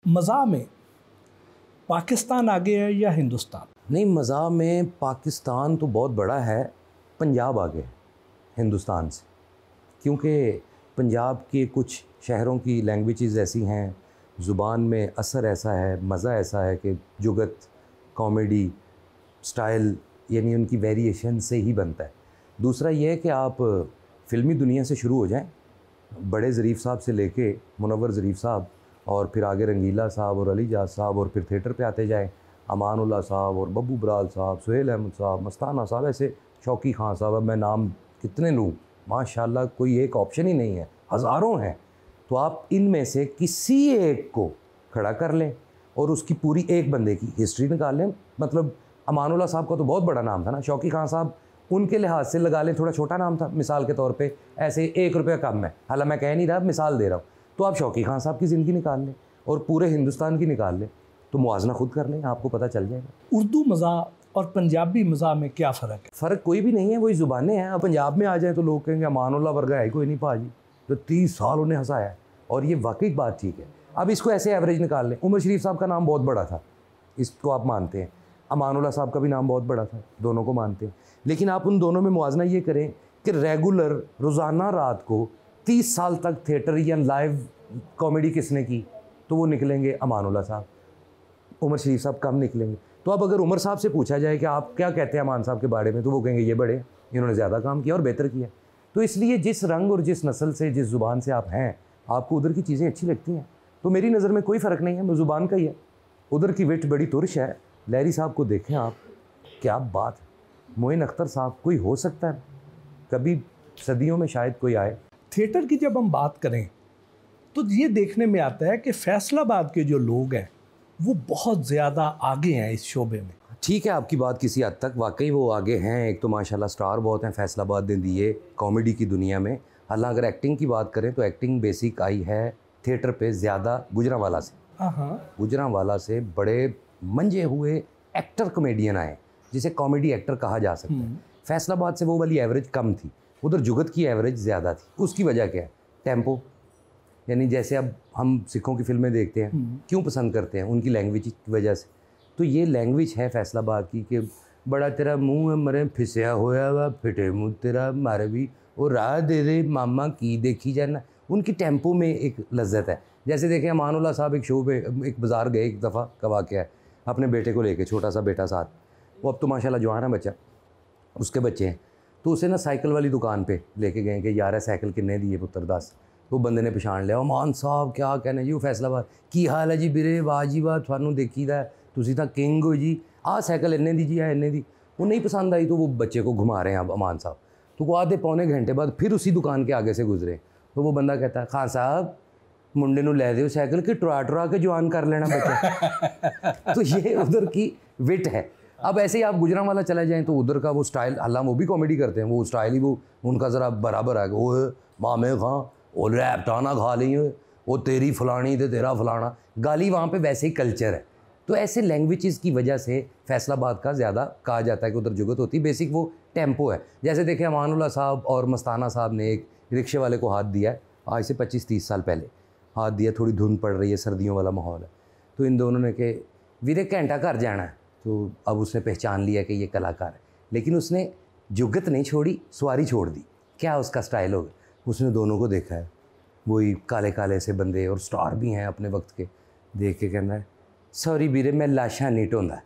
मज़ा में पाकिस्तान आगे है या हिंदुस्तान? नहीं, मज़ा में पाकिस्तान तो बहुत बड़ा है, पंजाब आगे है हिंदुस्तान से, क्योंकि पंजाब के कुछ शहरों की लैंग्वेजेस ऐसी हैं, ज़ुबान में असर ऐसा है, मज़ा ऐसा है कि जुगत, कॉमेडी, स्टाइल यानी उनकी वेरिएशन से ही बनता है। दूसरा ये है कि आप फ़िल्मी दुनिया से शुरू हो जाएं, बड़े ज़रीफ़ साहब से लेके मुनव्वर ज़रीफ़ साहब और फिर आगे रंगीला साहब और अली जाज साहब और फिर थिएटर पे आते जाएं, अमानुल्लाह साहब और बब्बू बराल साहब, सुहेल अहमद साहब, मस्ताना साहब, ऐसे शौकी खान साहब, अब मैं नाम कितने लूँ, माशाल्लाह कोई एक ऑप्शन ही नहीं है, हज़ारों हैं। तो आप इनमें से किसी एक को खड़ा कर लें और उसकी पूरी एक बंदे की हिस्ट्री निकाल लें। मतलब अमानुल्लाह साहब का तो बहुत बड़ा नाम था ना, शौकी खान साहब उनके लिहाज से लगा लें थोड़ा छोटा नाम था, मिसाल के तौर पे ऐसे 1 रुपया कम है, हालांकि मैं कह नहीं रहा, मिसाल दे रहा हूँ। तो आप शौकी खान साहब की ज़िंदगी निकाल लें और पूरे हिंदुस्तान की निकाल लें, तो मुआजना खुद कर लें, आपको पता चल जाएगा। उर्दू मज़ा और पंजाबी मज़ा में क्या फ़र्क है? फ़र्क कोई भी नहीं है, वही ज़ुबानें हैं। अब पंजाब में आ जाए तो लोग कहेंगे अमानुल्लाह वर्गा है कोई नहीं पाजी, तो 30 साल उन्हें हंसाया है, और ये वाकई बात ठीक है। अब इसको ऐसे एवरेज निकाल लें, उमर शरीफ साहब का नाम बहुत बड़ा था, इसको आप मानते हैं, अमानुल्लाह साहब का भी नाम बहुत बड़ा था, दोनों को मानते हैं, लेकिन आप उन दोनों में मुआजना ये करें कि रेगुलर रोज़ाना रात को 30 साल तक थिएटर या लाइव कॉमेडी किसने की, तो वो निकलेंगे अमानुल्लाह साहब, उमर शरीफ साहब कम निकलेंगे। तो अब अगर उमर साहब से पूछा जाए कि आप क्या कहते हैं अमान साहब के बारे में, तो वो कहेंगे ये बड़े, इन्होंने ज़्यादा काम किया और बेहतर किया। तो इसलिए जिस रंग और जिस नस्ल से, जिस ज़ुबान से आप हैं, आपको उधर की चीज़ें अच्छी लगती हैं, तो मेरी नज़र में कोई फ़र्क नहीं है, ज़ुबान का ही है। उधर की विट बड़ी तुरश है, लहरी साहब को देखें आप, क्या बात है, मोइन अख्तर साहब, कोई हो सकता है कभी सदियों में शायद कोई आए। थिएटर की जब हम बात करें तो ये देखने में आता है कि फैसलाबाद के जो लोग हैं वो बहुत ज़्यादा आगे हैं इस शोबे में। ठीक है, आपकी बात किसी हद तक वाकई वो आगे हैं। एक तो माशाल्लाह स्टार बहुत हैं फैसलाबाद ने दिए कॉमेडी की दुनिया में। हालांकि अगर एक्टिंग की बात करें तो एक्टिंग बेसिक आई है थिएटर पे ज़्यादा गुजरांवाला से। गुजरांवाला से बड़े मंजे हुए एक्टर कॉमेडियन आए, जिसे कॉमेडी एक्टर कहा जा सकता है। फैसलाबाद से वो वाली एवरेज कम थी, उधर जुगत की एवरेज ज़्यादा थी। उसकी वजह क्या है? टेम्पो, यानी जैसे अब हम सिखों की फिल्में देखते हैं, क्यों पसंद करते हैं? उनकी लैंग्वेज की वजह से। तो ये लैंग्वेज है फैसलाबाद की कि बड़ा तेरा मुंह मरे फिसया होया वा फिटे मुँह तेरा मारे भी वो राह दे दे मामा की देखी जाना। उनकी टेम्पो में एक लज्जत है। जैसे देखें अमानुल्लाह साहब एक शो पे एक बाज़ार गए एक दफ़ा, का वाक़या है, अपने बेटे को लेके, छोटा सा बेटा साथ, वो अब तो माशाल्लाह जवान है बच्चा, उसके बच्चे हैं, तो उसे ना साइकिल वाली दुकान पे लेके गए कि यार साइकिल किन्ने दी है पुत्र दस। वो बंदे ने पछाण लिया, मान साहब क्या कहना जी, वो फैसलाबाद की हाल है जी बिरे, वाह जी वाह, थानू देखी दा तुसी तां किंग हो जी, आ साइकिल इन्ने दी जी है इन्ने दी। वो नहीं पसंद आई तो वो बच्चे को घुमा रहे हैं अब अमान साहब। तो वो आधे पौने घंटे बाद फिर उसी दुकान के आगे से गुजरे, तो वो बंदा कहता है खान साहब मुंडे नू लै दिओ साइकिल कि टुरा के जवान कर लेना बच्चा। तो ये उधर की विट है। अब ऐसे ही आप गुजरांवाला चले जाएं तो उधर का वो स्टाइल, हालांकि वो भी कॉमेडी करते हैं, वो स्टाइल ही वो उनका ज़रा बराबर है। वो मामे खां वो रैपटाना खा ली है, वो तेरी फलानी तो तेरा फलाना, गाली वहाँ पे वैसे ही कल्चर है। तो ऐसे लैंग्वेजेस की वजह से फैसलाबाद का ज़्यादा कहा जाता है कि उधर जुगत होती है। बेसिक वो टेम्पो है। जैसे देखें अमानुल्लाह साहब और मस्ताना साहब ने एक रिक्शे वाले को हाथ दिया है, आज से 25-30 साल पहले हाथ दिया, थोड़ी धुंध पड़ रही है, सर्दियों वाला माहौल है, तो इन दोनों ने कहे वीरे घंटा घर जाना है, तो अब उसने पहचान लिया कि ये कलाकार है, लेकिन उसने जुगत नहीं छोड़ी, सवारी छोड़ दी। क्या उसका स्टाइल होगा? उसने दोनों को देखा है, वही काले काले से बंदे और स्टार भी हैं अपने वक्त के, देख के कहना है सॉरी वीरे मैं लाशा नहीं ढोंदा,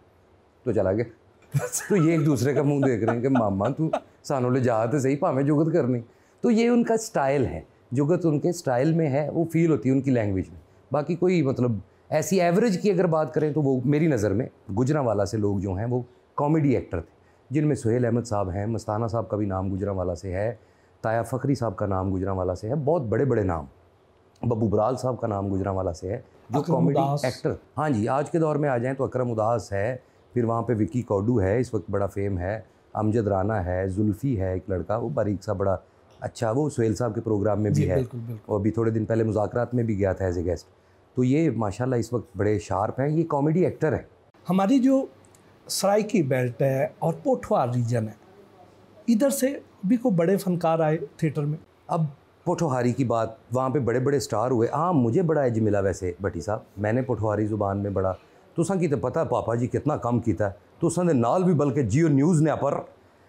तो चला गया। तो ये एक दूसरे का मुंह देख रहे हैं कि मामा तू सानू ले जा तो सही, भावें जुगत करनी। तो ये उनका स्टाइल है, जुगत उनके स्टाइल में है, वो फील होती है उनकी लैंग्वेज में। बाकी कोई मतलब ऐसी एवरेज की अगर बात करें तो वो मेरी नज़र में गुजरांवाला से लोग जो हैं वो कॉमेडी एक्टर थे, जिनमें सुहेल अहमद साहब हैं, मस्ताना साहब का भी नाम गुजरांवाला से है, ताया फ़खरी साहब का नाम गुजरांवाला से है, बहुत बड़े बड़े नाम, बब्बू बराल साहब का नाम गुजरांवाला से है, जो कॉमेडी एक्टर। हाँ जी, आज के दौर में आ जाएँ तो अकरम उदास है, फिर वहाँ पे विक्की कौडू है, इस वक्त बड़ा फेम है, अमजद राना है, जुल्फ़ी है एक लड़का, वो बारीक सा बड़ा अच्छा, वो सुहेल साहब के प्रोग्राम में भी है, बिल्कुल। और अभी थोड़े दिन पहले मुज़ाकरात में भी गया था एज ए गेस्ट। तो ये माशाल्लाह इस वक्त बड़े शार्प हैं, ये कॉमेडी एक्टर है। हमारी जो सराइकी बेल्ट है और पोठवार रीजन है, इधर से भी को बड़े फनकार आए थिएटर में। अब पोठोहारी की बात, वहाँ पे बड़े बड़े स्टार हुए। हाँ, मुझे बड़ा एज मिला वैसे भट्टी साहब, मैंने पोठोहारी ज़ुबान में बड़ा तुसा की तो पता पापा जी कितना कम किया तुसा दे नाल भी, बल्कि जियो न्यूज़ ने पर।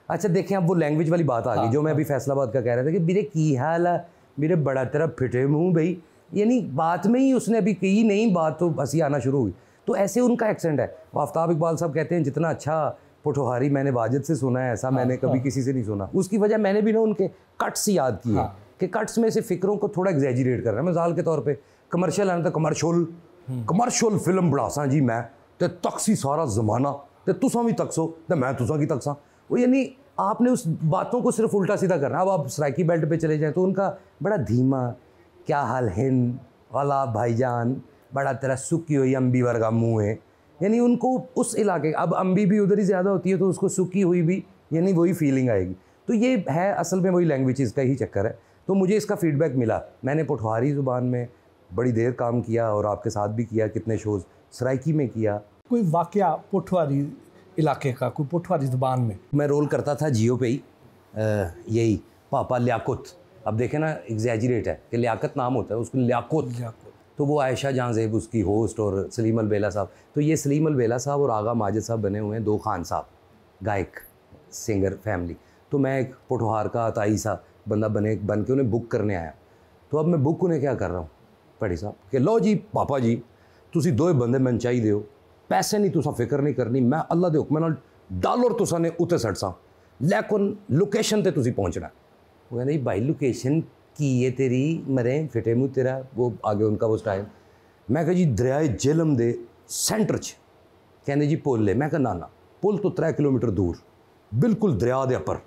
अच्छा देखें, अब वो लैंग्वेज वाली बात आ गई जो मैं अभी फैसलाबाद का कह रहा था कि मेरे की हाल है, मेरे बड़ा तेरा फिटे मुँह भाई, यानी बात में ही उसने अभी कही नहीं बात तो हंसी आना शुरू हुई। तो ऐसे उनका एक्सेंट है। आफ्ताब इकबाल साहब कहते हैं जितना अच्छा पोठोहारी मैंने वाजिद से सुना है, ऐसा मैंने कभी किसी से नहीं सुना। उसकी वजह मैंने भी ना उनके कट्स याद किए कि कट्स में से फिक्रों को थोड़ा एग्जैजरेट कर रहा है। मिसाल के तौर पे कमर्शियल आना तो कमर्शियल फिल्म बढ़ासा जी मैं ते तकसी सारा ज़माना ते तुसा भी तकसो ते मैं तुसा की तकसा। वो यानी आपने उस बातों को सिर्फ उल्टा सीधा करना। अब आप सराइकी बेल्ट पे चले जाएँ तो उनका बड़ा धीमा, क्या हाल हिंद वाला भाईजान, बड़ा तेरा सुखी हुई अम्बी वर्गा मुँह है, यानी उनको उस इलाके, अब अम्बी भी उधर ही ज़्यादा होती है तो उसको सुखी हुई भी यानी वही फीलिंग आएगी। तो ये है असल में वही लैंग्वेज का ही चक्कर है। तो मुझे इसका फीडबैक मिला। मैंने पोठोहारी ज़ुबान में बड़ी देर काम किया और आपके साथ भी किया, कितने शोज़ सराइकी में किया। कोई वाकया पोठोहारी इलाके का, कोई पोठोहारी ज़ुबान में? मैं रोल करता था जियो पे ही, यही पापा लियाकुत। अब देखें ना, एग्जैजरेट है कि लियाकत नाम होता है, उसको लियाकुत। तो वो आयशा जहां ज़ेब उसकी होस्ट और सलीम अलबेला साहब। तो ये सलीम अलबेला साहब और आगा माजिद साहब बने हुए हैं दो खान साहब, गायक सिंगर फैमिली। तो मैं एक पोठोहार का अताई सा बंदा बन के उन्हें बुक करने आया। तो अब मैं बुक उन्हें क्या कर रहा हूँ भट्टी साहब कि लो जी पापा जी तुसी दो बंदे मैनू चाहिए हो, पैसे नहीं तुसा फिक्र नहीं करनी, मैं अल्लाह दे हुक्म नाल डॉलर तुसा ने उत्ते सटसा, लेकिन लोकेशन ते तुसी पहुँचना। वो कहते भाई लोकेशन की है तेरी, मरे फिटे मुँह तेरा, वो आगे उनका वो स्टाइल। मैं कहा जी दरियाए जेलम दे सेंटर च, कहते जी पुल है। मैं कहा ना पुल तो 3 किलोमीटर दूर, बिल्कुल दरिया दे अपर,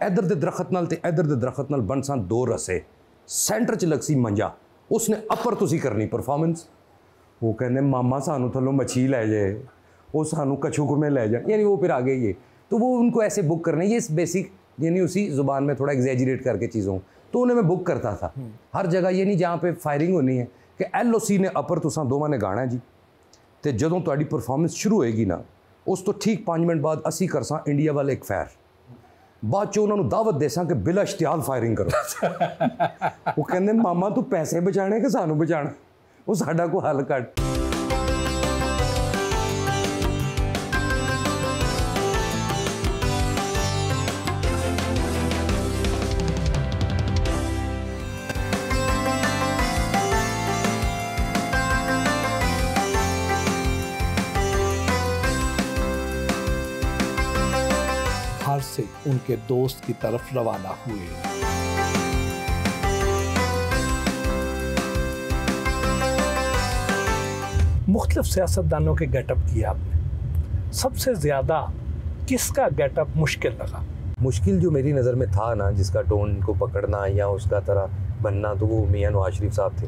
इधर दे दरखत नाल ते इधर दे दरखत नाल बन सन 2 रस्से, सेंटर च लगसी मंजा, उसने अपर तुसी करनी परफॉर्मेंस। वो कहते मामा सानू थलो मच्छी लै जाए, वो सानू कछू घुमे लै जाए, यानी वो फिर आगे ये। तो वो उनको ऐसे बुक करने, ये बेसिक यानी उसी ज़ुबान में थोड़ा एग्जैजरेट करके चीज़ों, तो उन्हें मैं बुक करता था हर जगह। ये नहीं जहाँ पे फायरिंग होनी है कि LOC ने अपर तुसा दोवां ने गाना जी, तो जदों तुहाडी परफॉर्मेंस शुरू होएगी ना, उस तो ठीक 5 मिनट बाद असी करसा इंडिया वाले एक फैर, बाद चो उन्होंने दावत देसा कि बिला इश्तियाल फायरिंग करो। वो कहते मामा तू पैसे बचाने कि सानू बचाना, वो साडा को हल कट। से उनके दोस्त की तरफ रवाना हुए। मुख्तलिफ सियासतदानों के गेटअप किए आपने, सबसे ज़्यादा किसका गेटअप मुश्किल लगा? मुश्किल जो मेरी नज़र में था ना, जिसका टोन को पकड़ना या उसका तरह बनना, तो वो मियां नवाज शरीफ साहब थे।